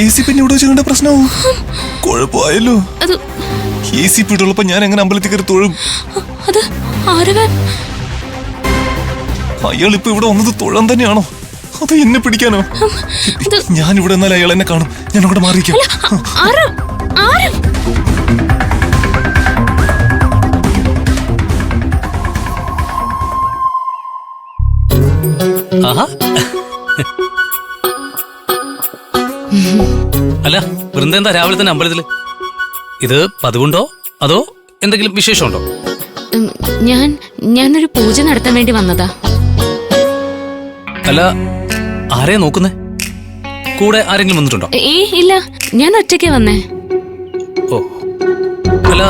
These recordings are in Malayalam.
AC പിന്നെ ഇവിടെ വെച്ച് കണ്ട പ്രശ്നമാവും. കുഴപ്പമായല്ലോ. AC പിടുള്ളപ്പോ ഞാൻ എങ്ങനെ അമ്പലത്തിൽ കയറി തൊഴും? അയാൾ ഇപ്പൊ ഇവിടെ വന്നത് തൊഴാൻ തന്നെയാണോ? അത് എന്നെ പിടിക്കാനോ? ഞാൻ ഇവിടെ എന്നാൽ അയാൾ എന്നെ കാണും. ഞാൻ അങ്ങോട്ട് മാറിയിരിക്കാം. അല്ല, വൃന്ദ എന്താ രാവിലെ തന്നെ അമ്പലത്തില്? ഇത് പതിവുണ്ടോ അതോ എന്തെങ്കിലും വിശേഷമുണ്ടോ? ഞാനൊരു പൂജ നടത്താൻ വേണ്ടി വന്നതാ. അല്ല, ആരെയാ നോക്കുന്നേ? കൂടെ ആരെങ്കിലും വന്നിട്ടുണ്ടോ? ഇല്ല, ഞാൻ ഒറ്റയ്ക്ക് വന്നേ. ഓ, അല്ല,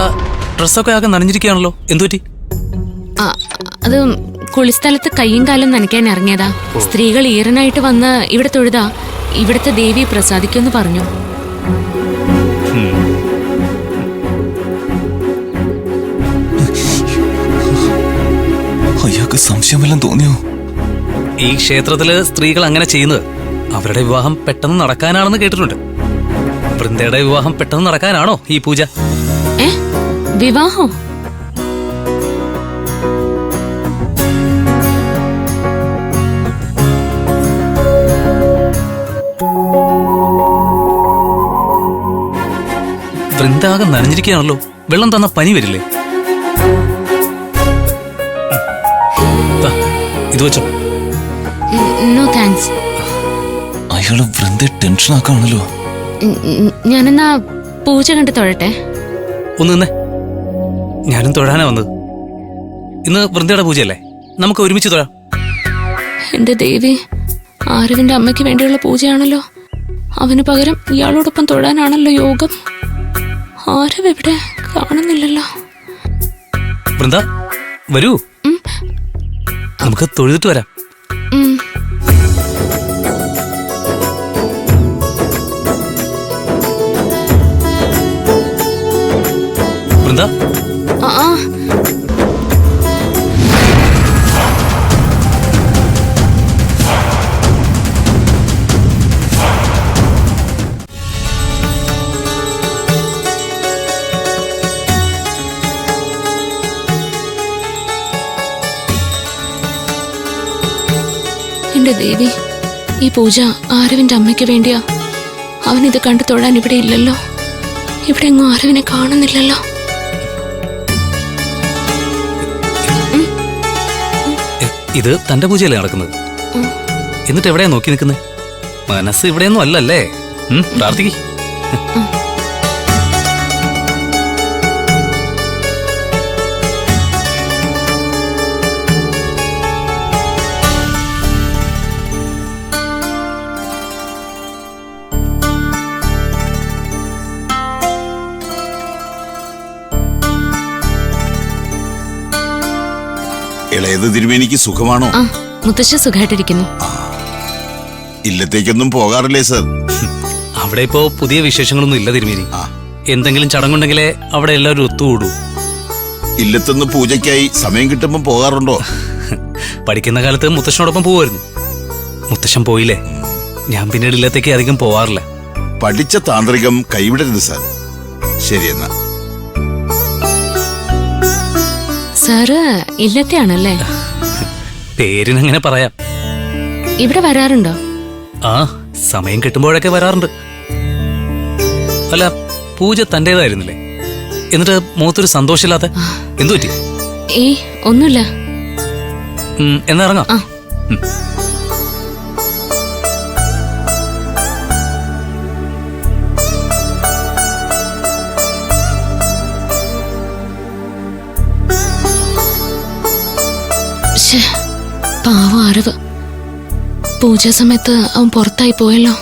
ഡ്രസ്സൊക്കെ ആകെ നനഞ്ഞിരിക്കുകയാണല്ലോ, എന്തുപറ്റി? അത് കുളിസ്ഥലത്ത് കയ്യും കാലും നനയ്ക്കാൻ ഇറങ്ങിയതാ. സ്ത്രീകൾ ഈറനായിട്ട് വന്ന് ഇവിടെ തൊഴുതാ ഇവിടുത്തെ ദേവി പ്രസാദിക്കുമെന്ന് പറഞ്ഞു. അയാൾക്ക് സംശയമെല്ലാം തോന്നിയോ? ഈ ക്ഷേത്രത്തില് സ്ത്രീകൾ അങ്ങനെ ചെയ്യുന്നത് അവരുടെ വിവാഹം പെട്ടെന്ന് നടക്കാനാണെന്ന് കേട്ടിട്ടുണ്ട്. വൃന്ദയുടെ വിവാഹം പെട്ടെന്ന് നടക്കാനാണോ ഈ പൂജ? വിവാഹോ? വൃന്ദ ആകെ നനഞ്ഞിരിക്കുകയാണല്ലോ, വെള്ളം തന്ന പനി വരില്ലേ? ഇത് വെച്ചോ. No thanks. അയാള് വൃന്ദ ടെൻഷൻ ആക്കാണല്ലോ. ഞാനെന്നാ പൂജ കണ്ട് തൊഴട്ടെ. ഒന്ന് നിന്നേ, ഞാനും തൊഴാനാ വന്നത്. ഇന്ന് വൃന്ദയുടെ പൂജയല്ലേ, നമുക്ക് ഒരുമിച്ച് തൊഴാം. എന്റെ ദേവി, ആരവിന്റെ അമ്മയ്ക്ക് വേണ്ടിയുള്ള പൂജയാണല്ലോ. അവന് പകരം ഇയാളോടൊപ്പം തൊഴാനാണല്ലോ യോഗം. ആരവ് എവിടെ കാണുന്നില്ലല്ലോ. വൃന്ദ വരൂ, നമുക്ക് തൊഴുതിട്ട് വരാം. വൃന്ദ, എന്റെ ദേവി, ഈ പൂജ ആരവിന്റെ അമ്മയ്ക്ക് വേണ്ടിയാ. അവനിത് കണ്ടു തൊഴാൻ ഇവിടെ ഇല്ലല്ലോ. ഇവിടെ എങ്ങും ആരവിനെ കാണുന്നില്ലല്ലോ. ഇത് തന്റെ പൂജയല്ലേ നടക്കുന്നത്? എന്നിട്ട് എവിടെയാ നോക്കി നിൽക്കുന്നത്? മനസ്സ് ഇവിടെയൊന്നും അല്ലല്ലേ? പ്രാർത്ഥിക്ക്. ഇളയത് തിരുമേനിക്ക് സുഖമാണോ? മുത്തശ്ശ സുഖമായിട്ടിരിക്കുന്നു. ഇല്ലത്തേക്കൊന്നും പോകാറില്ലേ സർ? അവിടെ ഇപ്പോ പുതിയ വിശേഷങ്ങളൊന്നും ഇല്ല തിരുമേനി. എന്തെങ്കിലും ചടങ്ങുണ്ടെങ്കിലേ അവിടെ എല്ലാവരും ഒത്തുകൂടൂ. ഇല്ലത്തുനിന്ന് പൂജയ്ക്കായി സമയം കിട്ടുമ്പോ പോകാറുണ്ടോ? പഠിക്കുന്ന കാലത്ത് മുത്തശ്ശനോടൊപ്പം പോവായിരുന്നു. മുത്തശ്ശൻ പോയില്ലേ, ഞാൻ പിന്നീട് ഇല്ലത്തേക്ക് അധികം പോവാറില്ല. പഠിച്ച താന്ത്രികം കൈവിടരുത് സാർ. ശരിയെന്നാ. സാറ് ഇല്ലത്തെയാണല്ലേ? പേരിനങ്ങനെ പറയാം. ഇവിടെ വരാറുണ്ടോ? സമയം കിട്ടുമ്പോഴൊക്കെ വരാറുണ്ട്. അല്ല, പൂജ തന്റേതായിരുന്നില്ലേ? എന്നിട്ട് മുഖത്തൊരു സന്തോഷമില്ലാത്ത എന്തു പറ്റി? ഒന്നുമില്ല. എന്നാ ഇറങ്ങാം. പാവം ആരവ്, പൂജാ സമയത്ത് അവൻ പുറത്തായി പോയല്ലോ.